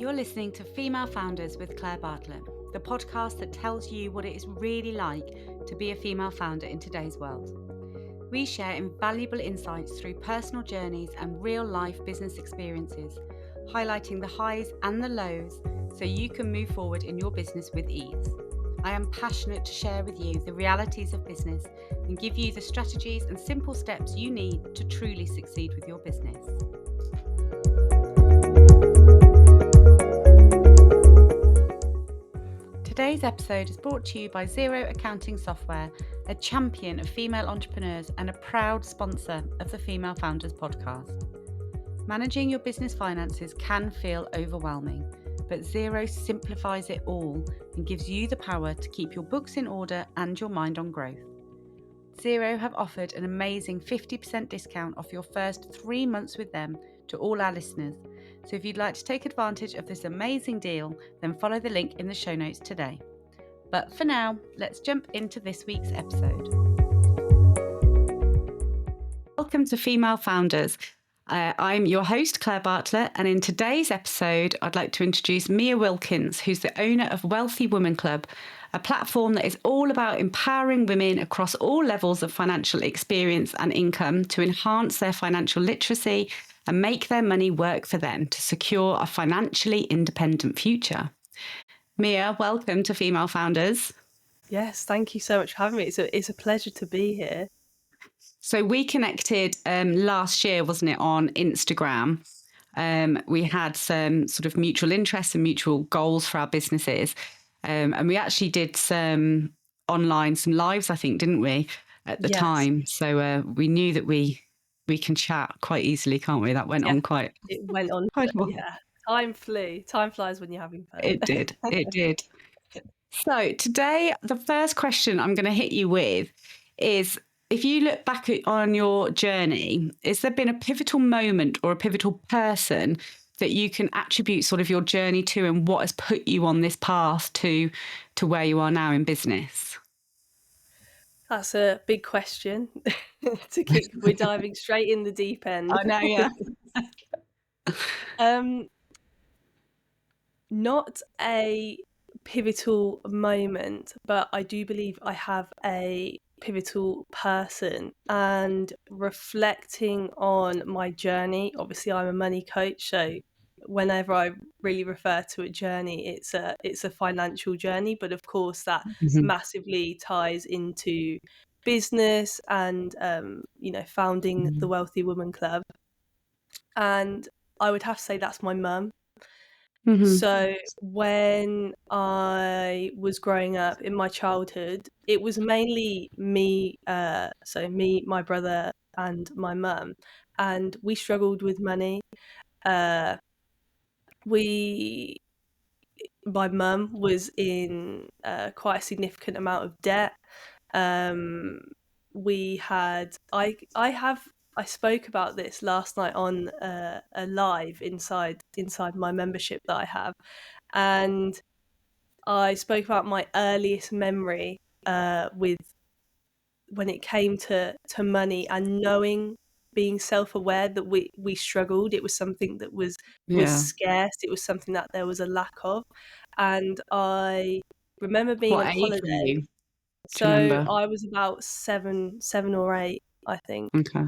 You're listening to Female Founders with Claire Bartlett, the podcast that tells you what it is really like to be a female founder in today's world. We share invaluable insights through personal journeys and real-life business experiences, highlighting the highs and the lows so you can move forward in your business with ease. I am passionate to share with you the realities of business and give you the strategies and simple steps you need to truly succeed with your business. Today's episode is brought to you by Xero Accounting Software, a champion of female entrepreneurs and a proud sponsor of the Female Founders podcast. Managing your business finances can feel overwhelming, but Xero simplifies it all and gives you the power to keep your books in order and your mind on growth. Xero have offered an amazing 50% discount off your first 3 months with them to all our listeners. So if you'd like to take advantage of this amazing deal, then follow the link in the show notes today. But for now, let's jump into this week's episode. Welcome to Female Founders. I'm your host, Claire Bartlett, and in today's episode, I'd like to introduce Mia Wilkins, who's the owner of Wealthy Woman Club, a platform that is all about empowering women across all levels of financial experience and income to enhance their financial literacy and make their money work for them to secure a financially independent future. Mia, welcome to Female Founders. Yes, thank you so much for having me. It's a pleasure to be here. So we connected last year, wasn't it, on Instagram? We had some sort of mutual interests and mutual goals for our businesses. And we actually did some lives, I think, didn't we, at the time? So we knew that we can chat quite easily, can't we? That went on quite... It went on, yeah. Time flew. Time flies when you're having fun. It did. So today, the first question I'm going to hit you with is, if you look back on your journey, has there been a pivotal moment or a pivotal person that you can attribute sort of your journey to, and what has put you on this path to where you are now in business? That's a big question. We're diving straight in the deep end. I know, yeah. Not a pivotal moment, but I do believe I have a pivotal person. And reflecting on my journey, obviously I'm a money coach, so whenever I really refer to a journey, it's a financial journey, but of course that massively ties into business and founding the Wealthy Woman Club. And I would have to say that's my mum. So when I was growing up in my childhood, it was mainly me, my brother and my mum, and we struggled with money. My mum was in quite a significant amount of debt. I spoke about this last night on a live inside my membership that I have, and I spoke about my earliest memory with when it came to money and being self-aware that we struggled. It was something that was scarce. It was something that there was a lack of, and I remember being on holiday. So I was about seven or eight, I think. Okay.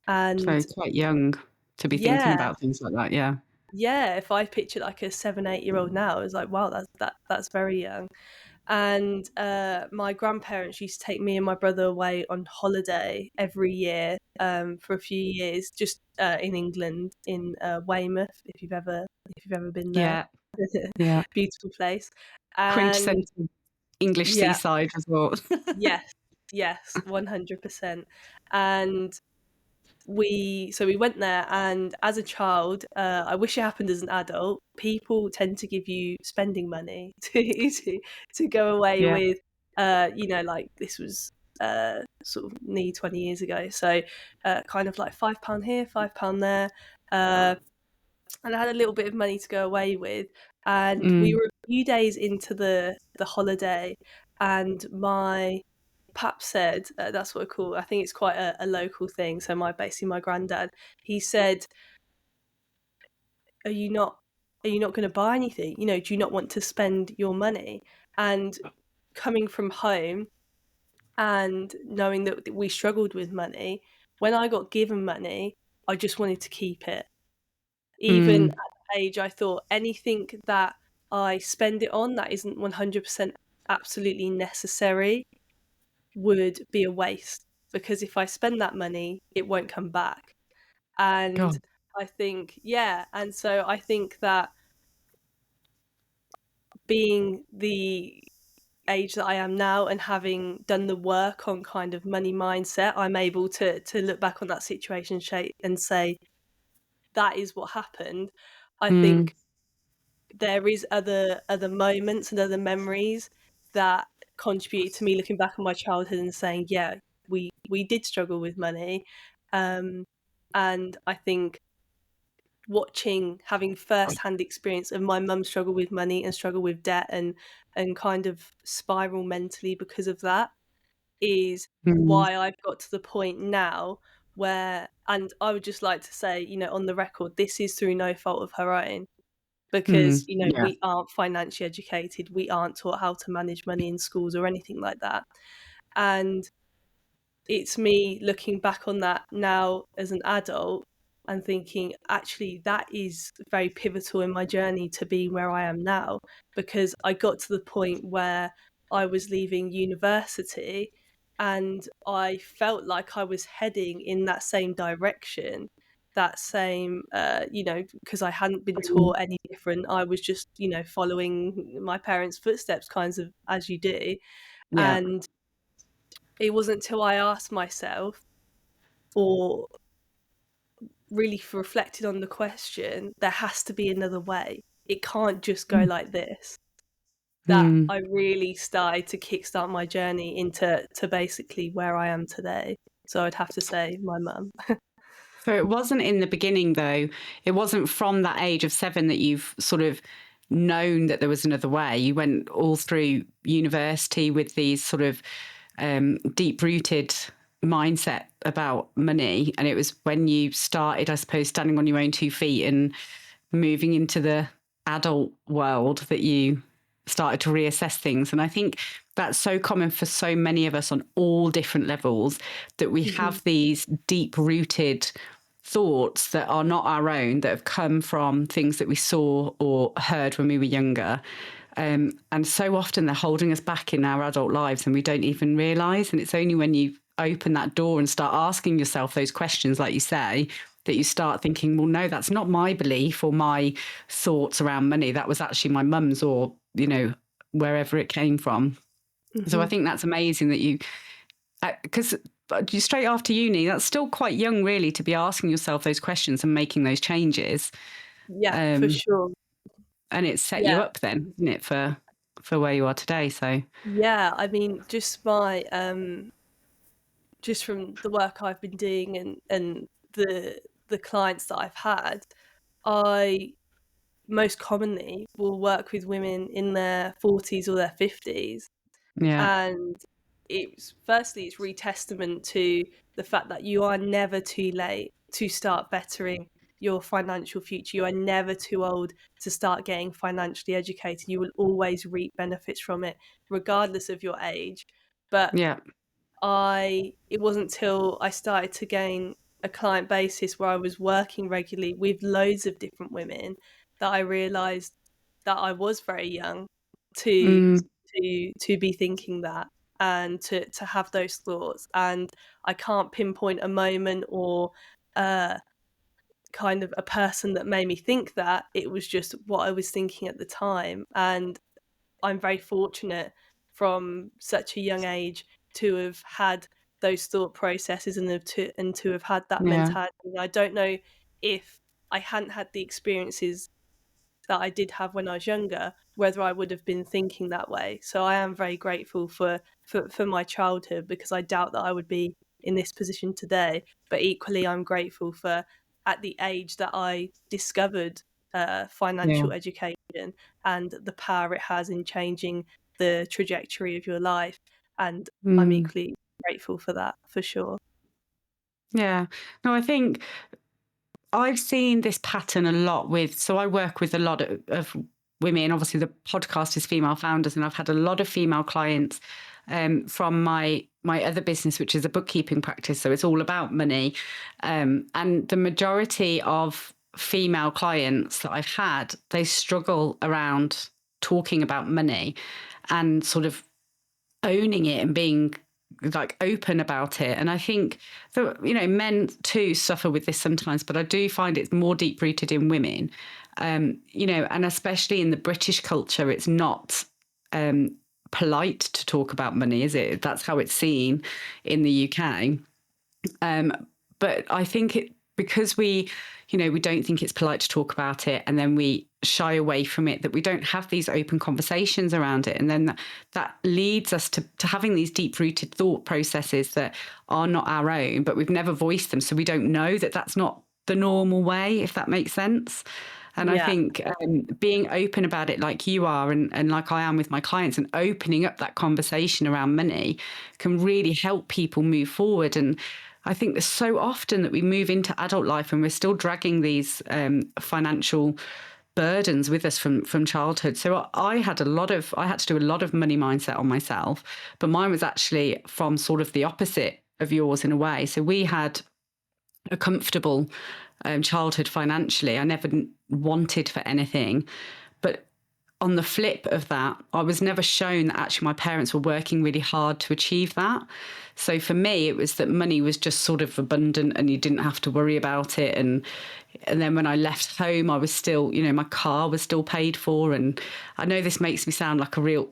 And so quite young to be thinking about things like that, yeah. Yeah, if I picture like a 7-8-year-old now, it's like, wow, that's very young. And my grandparents used to take me and my brother away on holiday every year for a few years, just in England, in Weymouth, if you've ever been there. Yeah. Beautiful place. Quintessential English seaside as well. Yes, 100%. And we went there, and as a child, I wish it happened as an adult, people tend to give you spending money to go away with. Like this was sort of nearly 20 years ago, so kind of like £5 here, £5 there, and I had a little bit of money to go away with, and we were a few days into the holiday, and my Pap said, that's what I call, I think it's quite a local thing. So my granddad, he said, are you not are you not going to buy anything? You know, do you not want to spend your money? And coming from home and knowing that we struggled with money, when I got given money, I just wanted to keep it. Even at Mm. the age, I thought anything that I spend it on that isn't 100% absolutely necessary would be a waste, because if I spend that money, it won't come back. And God. I think, yeah, and so I think that being the age that I am now and having done the work on kind of money mindset, I'm able to look back on that situation and say that is what happened. I Mm. think there is other moments and other memories that contributed to me looking back on my childhood and saying, yeah, we did struggle with money. And I think having first-hand experience of my mum struggle with money and struggle with debt and kind of spiral mentally because of that is Mm. why I've got to the point now where, and I would just like to say, you know, on the record, this is through no fault of her own, because, Mm. you know, Yeah. we aren't financially educated, we aren't taught how to manage money in schools or anything like that. And it's me looking back on that now as an adult and thinking, actually, that is very pivotal in my journey to be where I am now, because I got to the point where I was leaving university and I felt like I was heading in that same direction, that same, you know, because I hadn't been Mm. taught any different. I was just, you know, following my parents' footsteps, kinds of as you do. Yeah. And it wasn't until I asked myself, or really reflected on the question, there has to be another way. It can't just go Mm. like this. That Mm. I really started to kickstart my journey into basically where I am today. So I'd have to say my mum. So it wasn't in the beginning, though. It wasn't from that age of 7 that you've sort of known that there was another way. You went all through university with these sort of deep-rooted mindset about money, and it was when you started, I suppose, standing on your own 2 feet and moving into the adult world that you started to reassess things. And I think that's so common for so many of us on all different levels, that we Mhm. have these deep rooted thoughts that are not our own, that have come from things that we saw or heard when we were younger. And so often they're holding us back in our adult lives and we don't even realize. And it's only when you open that door and start asking yourself those questions, like you say, that you start thinking, well, no, that's not my belief or my thoughts around money. That was actually my mum's, or, you know, wherever it came from. So I Mhm. think that's amazing that you, because you straight after uni, that's still quite young, really, to be asking yourself those questions and making those changes. Yeah, for Um, sure. and it set you Yeah. up then, didn't it, for where you are today? So Yeah, I mean, just from the work I've been doing and the clients that I've had, I most commonly will work with women in their 40s or their 50s. yeah, And it's really testament to the fact that you are never too late to start bettering your financial future. You are never too old to start getting financially educated. You will always reap benefits from it, regardless of your age. But yeah, it wasn't till I started to gain a client basis where I was working regularly with loads of different women that I realized that I was very young to mm, to be thinking that, and to have those thoughts. And I can't pinpoint a moment or uh kind of a person that made me think that. It was just what I was thinking at the time. And I'm very fortunate from such a young age to have had those thought processes and to have had that yeah, mentality. And I don't know if I hadn't had the experiences that I did have when I was younger, whether I would have been thinking that way. So I am very grateful for my childhood, because I doubt that I would be in this position today. But equally, I'm grateful for at the age that I discovered yeah, financial education and the power it has in changing the trajectory of your life. And I'm mm, equally grateful for that, for sure. yeah. No, I think I've seen this pattern a lot so I work with a lot of women. Obviously, the podcast is Female Founders, and I've had a lot of female clients from my other business, which is a bookkeeping practice. So it's all about money. And the majority of female clients that I've had, they struggle around talking about money and sort of owning it and being like open about it. And I think that, men too suffer with this sometimes, but I do find it's more deep rooted in women, and especially in the British culture, it's not polite to talk about money, is it? That's how it's seen in the UK. But I think because we don't think it's polite to talk about it, and then we shy away from it, that we don't have these open conversations around it. And then that leads us to having these deep rooted thought processes that are not our own, but we've never voiced them. So we don't know that that's not the normal way, if that makes sense. And I think being open about it like you are, and like I am with my clients, and opening up that conversation around money can really help people move forward. And I think there's so often that we move into adult life and we're still dragging these financial burdens with us from childhood. So I had to do a lot of money mindset on myself, but mine was actually from sort of the opposite of yours in a way. So we had a comfortable childhood financially. I never wanted for anything. But on the flip of that, I was never shown that actually my parents were working really hard to achieve that. So for me, it was that money was just sort of abundant and you didn't have to worry about it. And then when I left home, I was still, my car was still paid for. And I know this makes me sound like a real,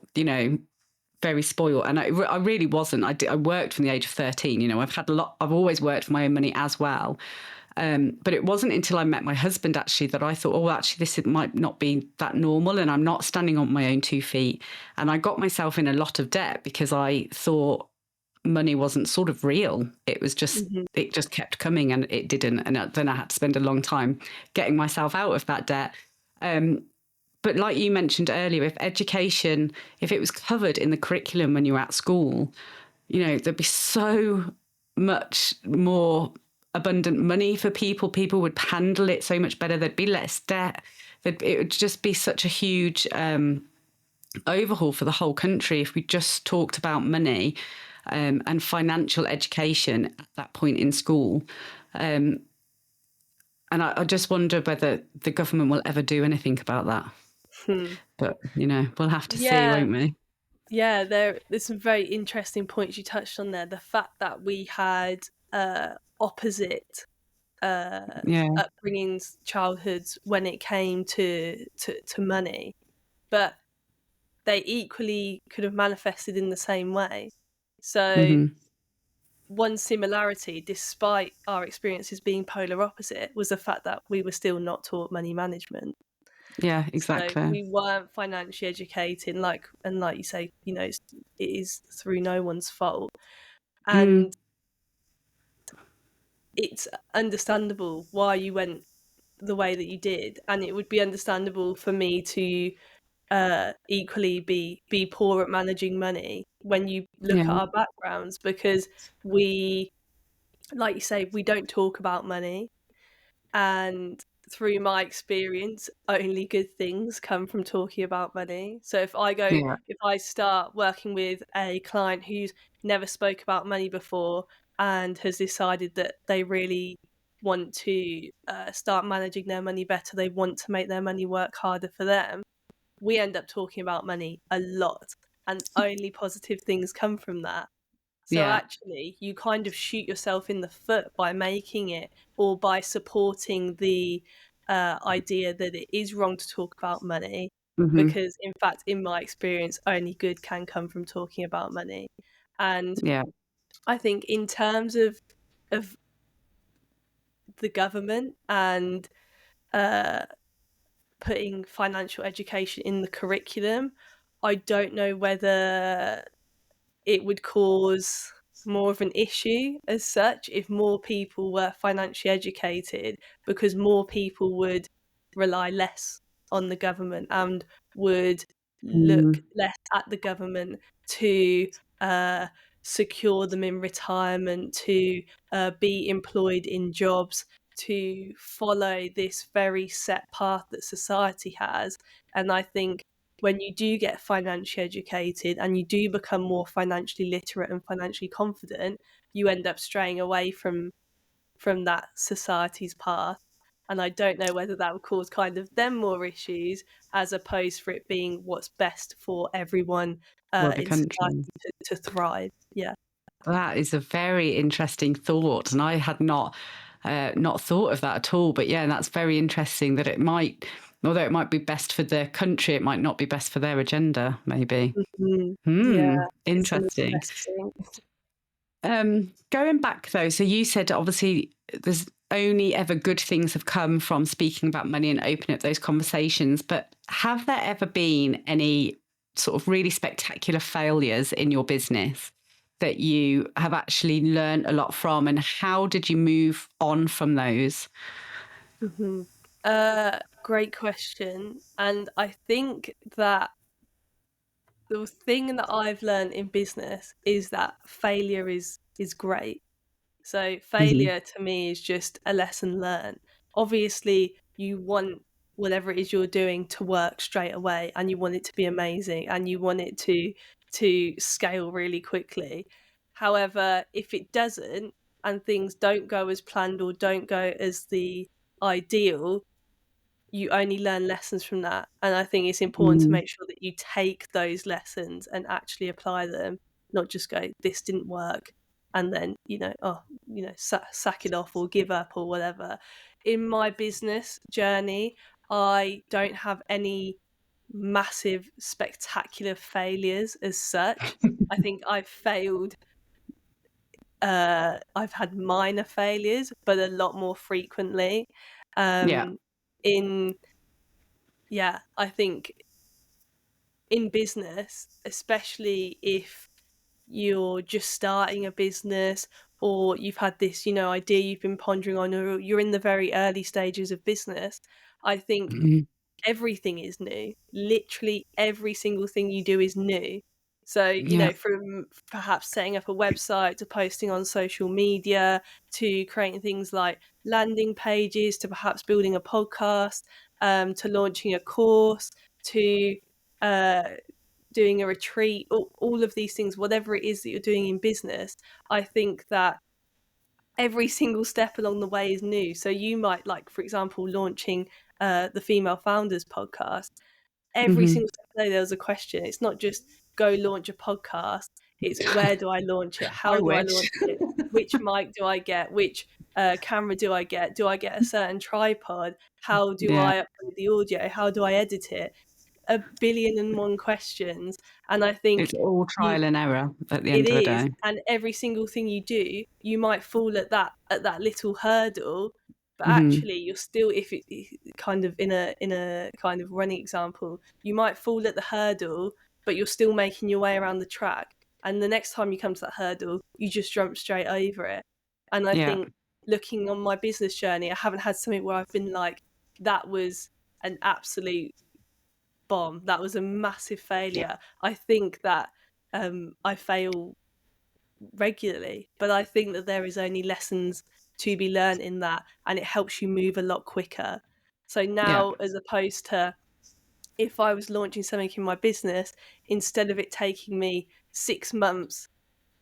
very spoiled. And I really wasn't. I worked from the age of 13. I've always worked for my own money as well. But it wasn't until I met my husband, actually, that I thought, this might not be that normal, and I'm not standing on my own 2 feet. And I got myself in a lot of debt because I thought money wasn't sort of real. It was just, it just kept coming, and it didn't. And then I had to spend a long time getting myself out of that debt. But like you mentioned earlier, if it was covered in the curriculum when you were at school, there'd be so much more abundant money for people. People would handle it so much better. There'd be less debt. It would just be such a huge overhaul for the whole country if we just talked about money and financial education at that point in school. And I just wonder whether the government will ever do anything about that. But, we'll have to see, won't we? Yeah, there's some very interesting points you touched on there. The fact that we had opposite upbringings, childhoods when it came to money, but they equally could have manifested in the same way. So one similarity, despite our experiences being polar opposite, was the fact that we were still not taught money management. Yeah, exactly. So we weren't financially educated, like you say, it is through no one's fault. And it's understandable why you went the way that you did, and it would be understandable for me to equally be poor at managing money when you look at our backgrounds, because we, like you say, we don't talk about money. And through my experience, only good things come from talking about money. So if I start working with a client who's never spoke about money before and has decided that they really want to start managing their money better, they want to make their money work harder for them, we end up talking about money a lot, and only positive things come from that. So actually, you kind of shoot yourself in the foot by making it, or by supporting the idea that it is wrong to talk about money, because in fact, in my experience, only good can come from talking about money. And I think in terms of the government and putting financial education in the curriculum, I don't know whether it would cause more of an issue as such if more people were financially educated, because more people would rely less on the government and would look less at the government to secure them in retirement, to be employed in jobs, to follow this very set path that society has. And I think when you do get financially educated and you do become more financially literate and financially confident, you end up straying away from that society's path. And I don't know whether that would cause kind of them more issues as opposed for it being what's best for everyone For the in society country. to thrive. Yeah. That is a very interesting thought, and I had not thought of that at all. But yeah, that's very interesting that it might, although it might be best for their country, it might not be best for their agenda, maybe. Yeah, it's an Interesting. interesting. Going back though, so you said obviously there's only ever good things have come from speaking about money and opening up those conversations, but have there ever been any sort of really spectacular failures in your business that you have actually learned a lot from, and how did you move on from those? Great question. And I think that the thing that I've learned in business is that failure is great. So Hmm. failure to me is just a lesson learned. Obviously, you want whatever it is you're doing to work straight away, and you want it to be amazing, and you want it to scale really quickly. However, if it doesn't, and things don't go as planned or don't go as the ideal, you only learn lessons from that. And I think it's important to Mm. make sure that you take those lessons and actually apply them, not just go, this didn't work, and then, sack it off or give up or whatever. In my business journey, I don't have any massive, spectacular failures as such. I think I've failed. I've had minor failures, but a lot more frequently. Yeah. In Yeah, I think in business, especially if you're just starting a business or you've had this, idea you've been pondering on, or you're in the very early stages of business, I think Mhm. everything is new. Literally every single thing you do is new. So, Yeah. from perhaps setting up a website to posting on social media to creating things like landing pages to perhaps building a podcast, to launching a course to uh, doing a retreat, all of these things, whatever it is that you're doing in business, I think that every single step along the way is new. So you might, like, for example, launching the Female Founders podcast. Every Hmm. single step of the way there was a question. It's not just go launch a podcast. It's where do I launch it? I How do I wish. launch it? Which mic do I get? Which camera do I get? Do I get a certain tripod? How do Yeah. I upload the audio? How do I edit it? A billion and one questions. And I think It's all you trial and error at the it end of the is, day. and every single thing you do, you might fall at that little hurdle, but Hmm. actually you're still, if it kind of in a kind of running example, you might fall at the hurdle, but you're still making your way around the track. And the next time you come to that hurdle, you just jump straight over it. And I Yeah. think looking on my business journey, I haven't had something where I've been like, that was an absolute bomb. That was a massive failure. I think that I fail regularly, but I think that there is only lessons to be learned in that, and it helps you move a lot quicker. So Yeah. now, as opposed to if I was launching something in my business, instead of it taking me 6 months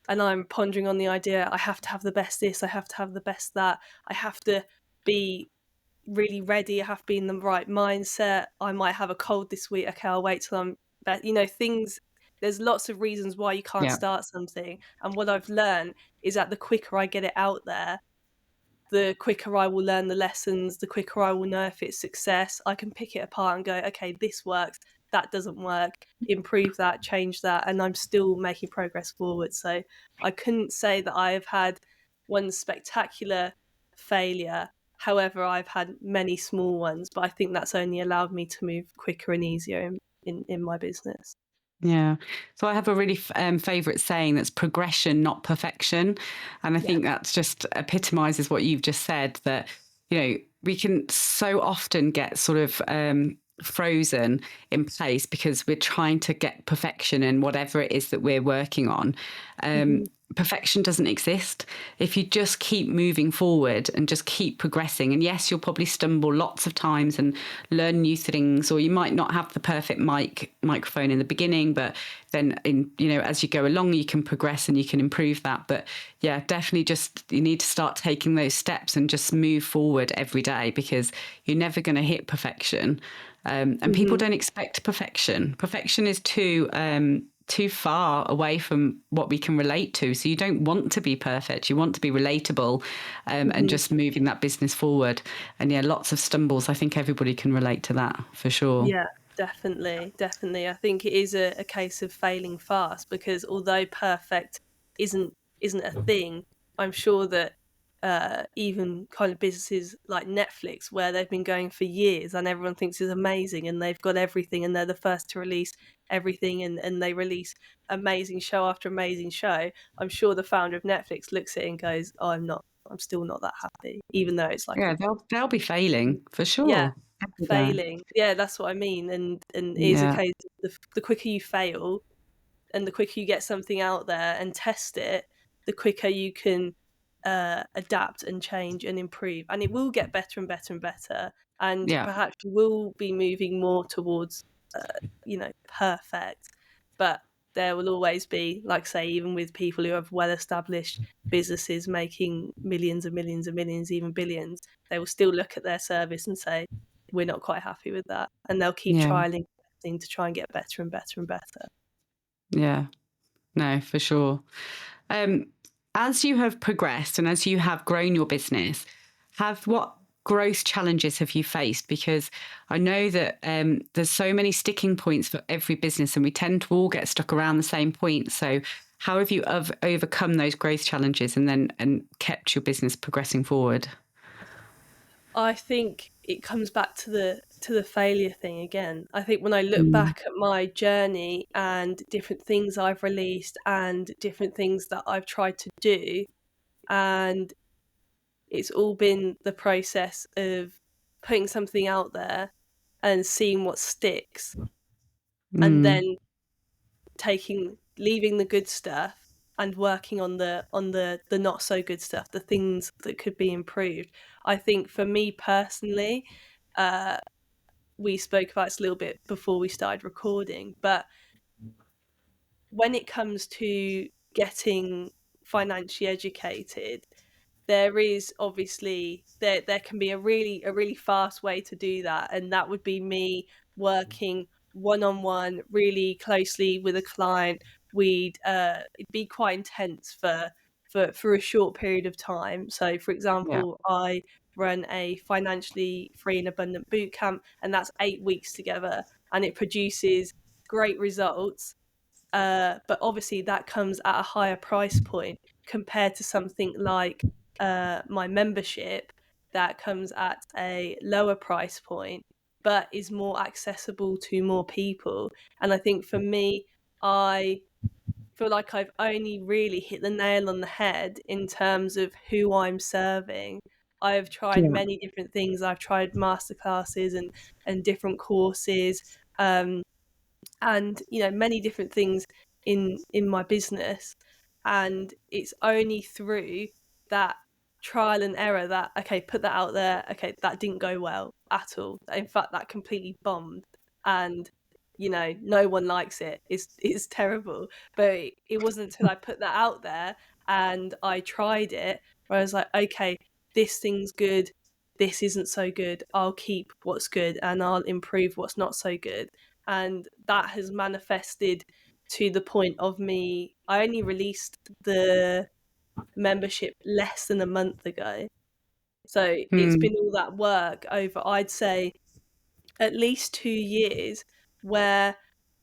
and I'm pondering on the idea, I have to have the best this, I have to have the best that, I have to be really ready, I have to be in the right mindset, I might have a cold this week, okay, I'll wait till I'm better. Things, there's lots of reasons why you can't Yeah. start something. And what I've learned is that the quicker I get it out there, the quicker I will learn the lessons, the quicker I will know if it's success. I can pick it apart and go, okay, this works, that doesn't work, improve that, change that, and I'm still making progress forward. So I couldn't say that I have had one spectacular failure. However, I've had many small ones, but I think that's only allowed me to move quicker and easier in my business. Yeah. So I have a really favourite saying that's progression, not perfection. And I Yeah. think that's just epitomises what you've just said, that, we can so often get sort of frozen in place because we're trying to get perfection in whatever it is that we're working on. Mhm. Perfection doesn't exist. If you just keep moving forward and just keep progressing, and yes, you'll probably stumble lots of times and learn new things, or you might not have the perfect microphone in the beginning, but then as you go along, you can progress and you can improve that. But yeah, definitely just you need to start taking those steps and just move forward every day, because you're never going to hit perfection. And people Mhm. don't expect perfection. Perfection is too far away from what we can relate to. So you don't want to be perfect. You want to be relatable, and Mhm. just moving that business forward. And yeah, lots of stumbles. I think everybody can relate to that for sure. Yeah, definitely, definitely. I think it is a case of failing fast, because although perfect isn't isn't a thing, I'm sure that even kind of businesses like Netflix, where they've been going for years and everyone thinks is amazing, and they've got everything, and they're the first to release everything, and they release amazing show after amazing show. I'm sure the founder of Netflix looks at it and goes, "Oh, I'm still not that happy," even though it's like Yeah, they'll be failing for yeah, sure. Yeah, failing. Yeah, that's what I mean. And it is a yeah, case of the quicker you fail and the quicker you get something out there and test it, the quicker you can adapt and change and improve. And it will get better and better and better. And yeah, perhaps you will be moving more towards, perfect. But there will always be, like say, even with people who have well established businesses making millions and millions and millions, even billions, they will still look at their service and say, we're not quite happy with that. And they'll keep yeah, trialing to try and get better and better and better. yeah. No, for sure. Um, as you have progressed and as you have grown your business, what growth challenges have you faced? Because I know that there's so many sticking points for every business, and we tend to all get stuck around the same point. So, how have you overcome those growth challenges and kept your business progressing forward? I think it comes back to the failure thing again. I think when I look Mm, back at my journey and different things I've released and different things that I've tried to do, and it's all been the process of putting something out there and seeing what sticks, and mm, then leaving the good stuff and working on the not so good stuff, the things that could be improved. I think for me personally, uh we spoke about this a little bit before we started recording, but when it comes to getting financially educated, there is obviously there can be a really fast way to do that, and that would be me working one on one really closely with a client. We'd it'd be quite intense for a short period of time. So for yeah, example, I run a financially free and abundant boot camp, and that's 8 weeks together, and it produces great results, but obviously that comes at a higher price point compared to something like my membership that comes at a lower price point but is more accessible to more people. And I think for me, I feel like I've only really hit the nail on the head in terms of who I'm serving. I've tried yeah, many different things. I've tried masterclasses and different courses. And many different things in my business, and it's only through that trial and error that, okay, put that out there, okay, that didn't go well at all, in fact that completely bombed, and no one likes it, it's terrible. But it wasn't until I put that out there and I tried it where I was like, okay, this thing's good, this isn't so good, I'll keep what's good and I'll improve what's not so good. And that has manifested to the point of me, I only released the membership less than a month ago, so it's mm, been all that work over, I'd say, at least 2 years, where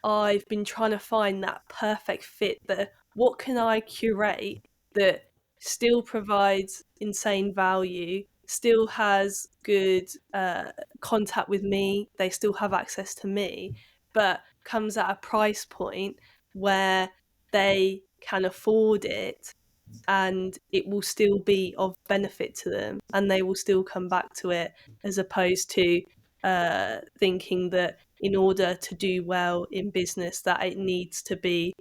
I've been trying to find that perfect fit, that what can I curate that still provides insane value, still has good contact with me, they still have access to me, but comes at a price point where they can afford it and it will still be of benefit to them and they will still come back to it, as opposed to thinking that in order to do well in business, that it needs to be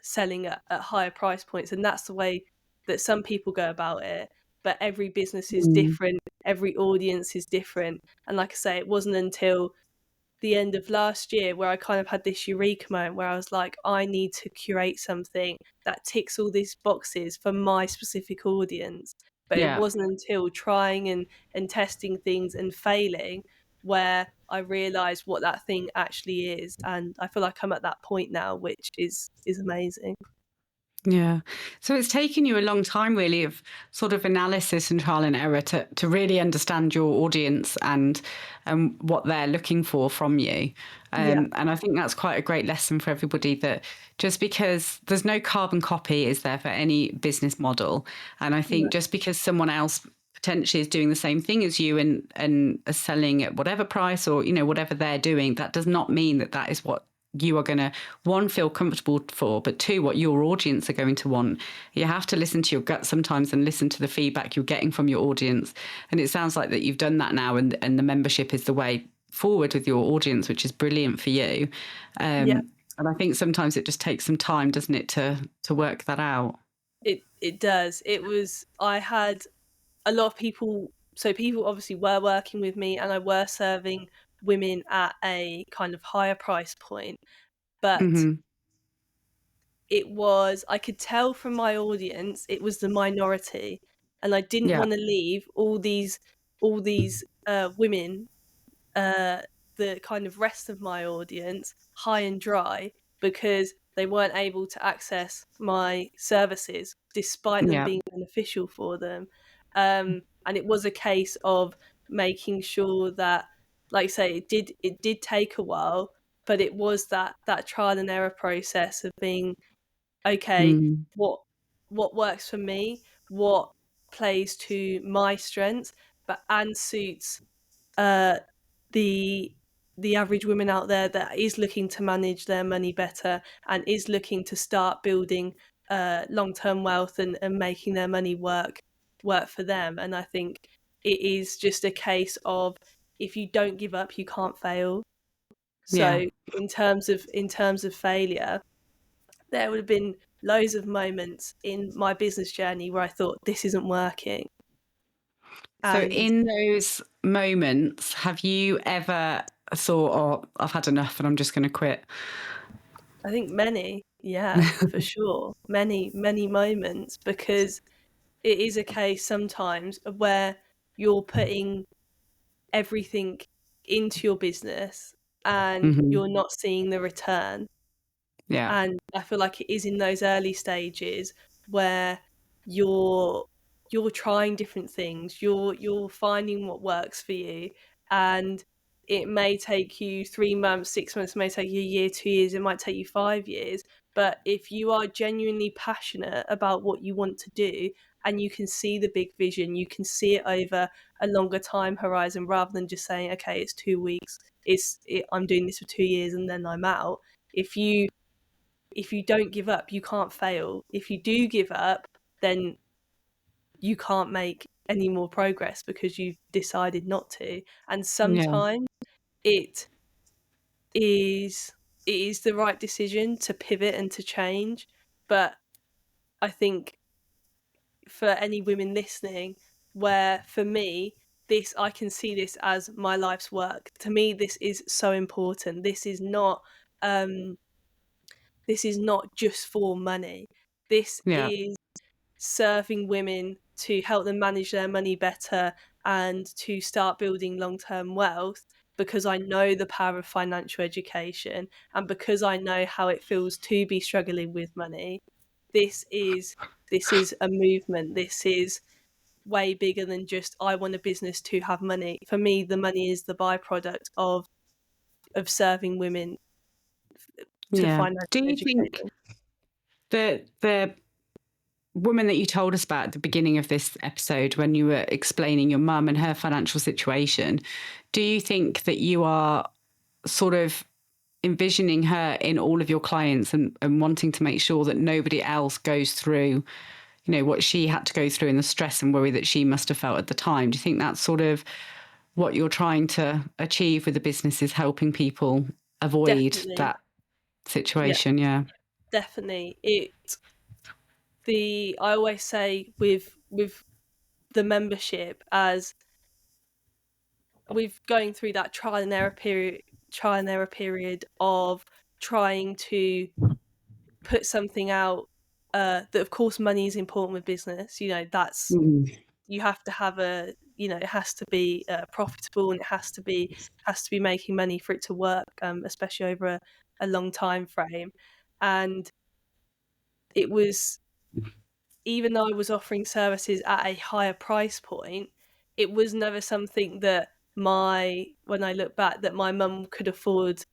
selling at higher price points, and that's the way that some people go about it. But every business is different, every audience is different, and like I say, it wasn't until the end of last year where I kind of had this eureka moment where I was like, I need to curate something that ticks all these boxes for my specific audience. But it Yeah. wasn't until trying and testing things and failing where I realized what that thing actually is. And I feel like I'm at that point now, which is amazing. Yeah. So it's taken you a long time, really, of sort of analysis and trial and error to really understand your audience and what they're looking for from you. Yeah. And I think that's quite a great lesson for everybody, that just because there's no carbon copy is there for any business model. And I think No. just because someone else potentially is doing the same thing as you and are selling at whatever price or, whatever they're doing, that does not mean that that is what you are going to, one, feel comfortable for, but two, what your audience are going to want. You have to listen to your gut sometimes and listen to the feedback you're getting from your audience. And it sounds like that you've done that now, and the membership is the way forward with your audience, which is brilliant for you. Yeah. And I think sometimes it just takes some time, doesn't it, to work that out. It does. I had a lot of people, so people obviously were working with me and I were serving women at a kind of higher price point, but Mm-hmm. I could tell from my audience it was the minority, and I didn't Yeah. want to leave all these women, uh, the kind of rest of my audience, high and dry, because they weren't able to access my services despite them Yeah. being beneficial for them. And it was a case of making sure that, like I say, it did take a while, but it was that trial and error process of being, okay, Mm. what works for me, what plays to my strengths, but and suits uh, the the average woman out there that is looking to manage their money better and is looking to start building long-term wealth and making their money work for them. And I think it is just a case of, if you don't give up, you can't fail. Yeah. So in terms of failure, there would have been loads of moments in my business journey where I thought, this isn't working. So And in those moments, have you ever thought, oh, I've had enough and I'm just going to quit? I think many, yeah, for sure. Many, many moments, because it is a case sometimes of where you're putting everything into your business and Mm-hmm. you're not seeing the return. Yeah. And I feel like it is in those early stages where you're trying different things, you're finding what works for you, and it may take you 3 months, 6 months, it may take you a year, 2 years, it might take you 5 years. But if you are genuinely passionate about what you want to do and you can see the big vision, you can see it over a longer time horizon, rather than just saying, okay, it's 2 weeks, I'm doing this for 2 years and then I'm out. If you don't give up, you can't fail. If you do give up, then you can't make any more progress because you've decided not to. And Yeah. sometimes it is it is the right decision to pivot and to change. But I think for any women listening, where for me, this, I can see this as my life's work. To me, this is so important. This is not just for money. This Yeah. is serving women to help them manage their money better and to start building long-term wealth, because I know the power of financial education and because I know how it feels to be struggling with money. This is a movement. This is way bigger than just, I want a business to have money. For me, the money is the byproduct of serving women to Yeah. financial Do you think education. the woman that you told us about at the beginning of this episode, when you were explaining your mum and her financial situation, do you think that you are sort of envisioning her in all of your clients and wanting to make sure that nobody else goes through, what she had to go through and the stress and worry that she must have felt at the time? Do you think that's sort of what you're trying to achieve with the business is helping people avoid Definitely. that situation. Yeah. Definitely. I always say with the membership, as we've going through that trial and error period of trying to put something out, that of course money is important with business. That's, you have to have it has to be profitable, and it has to be making money for it to work, especially over a long time frame. And it was, even though I was offering services at a higher price point, it was never something that when I look back, that my mum could afford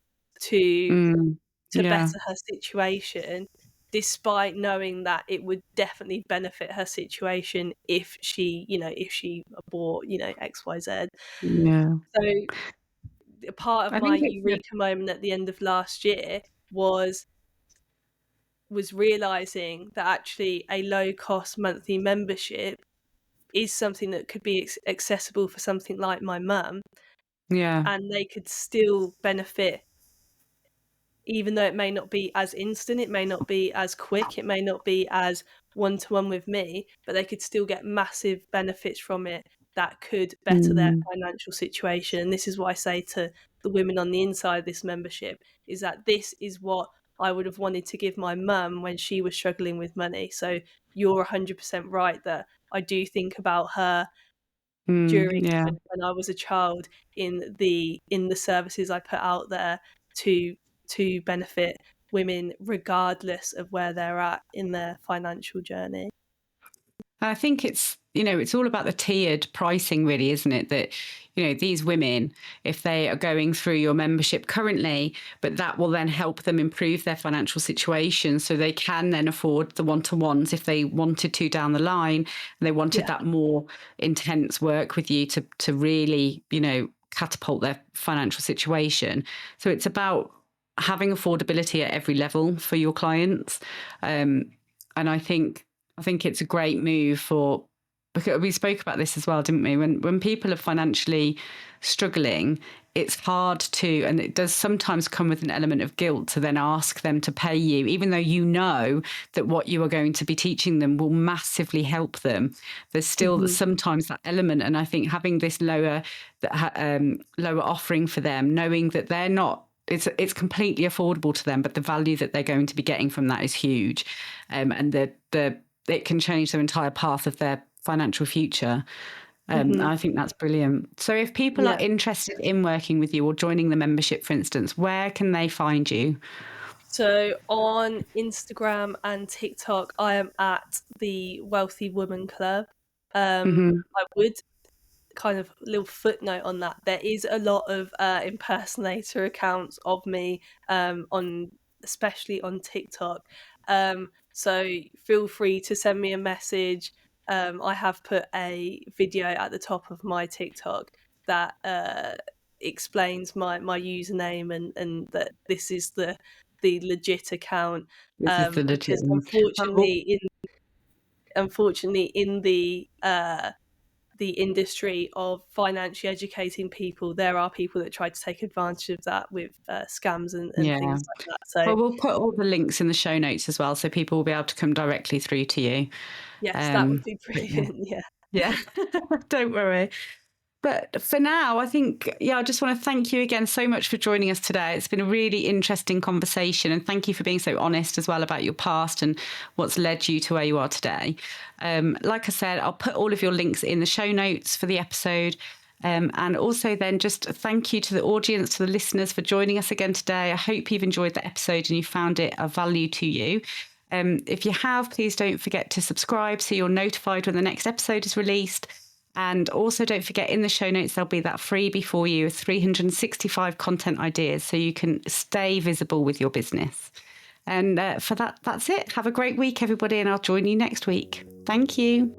to Yeah. better her situation, despite knowing that it would definitely benefit her situation if she bought, XYZ. Yeah. So a part of I my think it's eureka moment at the end of last year was realizing that actually a low cost monthly membership is something that could be accessible for something like my mum, yeah. and they could still benefit, even though it may not be as instant, it may not be as quick, it may not be as one-to-one with me, but they could still get massive benefits from it that could better their financial situation. And this is what I say to the women on the inside of this membership, is that this is what I would have wanted to give my mum when she was struggling with money. So you're 100% right that I do think about her during Yeah. when I was a child, in the services I put out there to benefit women regardless of where they're at in their financial journey. I think it's all about the tiered pricing, really, isn't it? That, these women, if they are going through your membership currently, but that will then help them improve their financial situation so they can then afford the one-to-ones if they wanted to down the line, and they wanted that more intense work with you to really, catapult their financial situation. So it's about having affordability at every level for your clients. And I think it's a great move because we spoke about this as well, didn't we? When people are financially struggling, it's hard and it does sometimes come with an element of guilt to then ask them to pay you, even though you know that what you are going to be teaching them will massively help them. There's still sometimes that element. And I think having this lower offering for them, knowing that they're not, it's completely affordable to them, but the value that they're going to be getting from that is huge. And it can change their entire path of their financial future. I think that's brilliant. So if people are interested in working with you or joining the membership, for instance, where can they find you? So on Instagram and TikTok, I am at the Wealthy Woman Club. I would, kind of little footnote on that, there is a lot of impersonator accounts of me, especially on TikTok. So feel free to send me a message. I have put a video at the top of my TikTok that explains my username, and that this is the legit account. This is the legit Because one. unfortunately in the industry of financially educating people, there are people that try to take advantage of that with scams and things like that. So well, we'll put all the links in the show notes as well, so people will be able to come directly through to you. yes, that would be brilliant. Yeah. Don't worry. But for now, I think, I just want to thank you again so much for joining us today. It's been a really interesting conversation, and thank you for being so honest as well about your past and what's led you to where you are today. Like I said, I'll put all of your links in the show notes for the episode. And also then just thank you to the audience, to the listeners for joining us again today. I hope you've enjoyed the episode and you found it of value to you. If you have, please don't forget to subscribe so you're notified when the next episode is released. And also don't forget, in the show notes, there'll be that freebie for you, 365 content ideas, so you can stay visible with your business. And for that, that's it. Have a great week, everybody, and I'll join you next week. Thank you.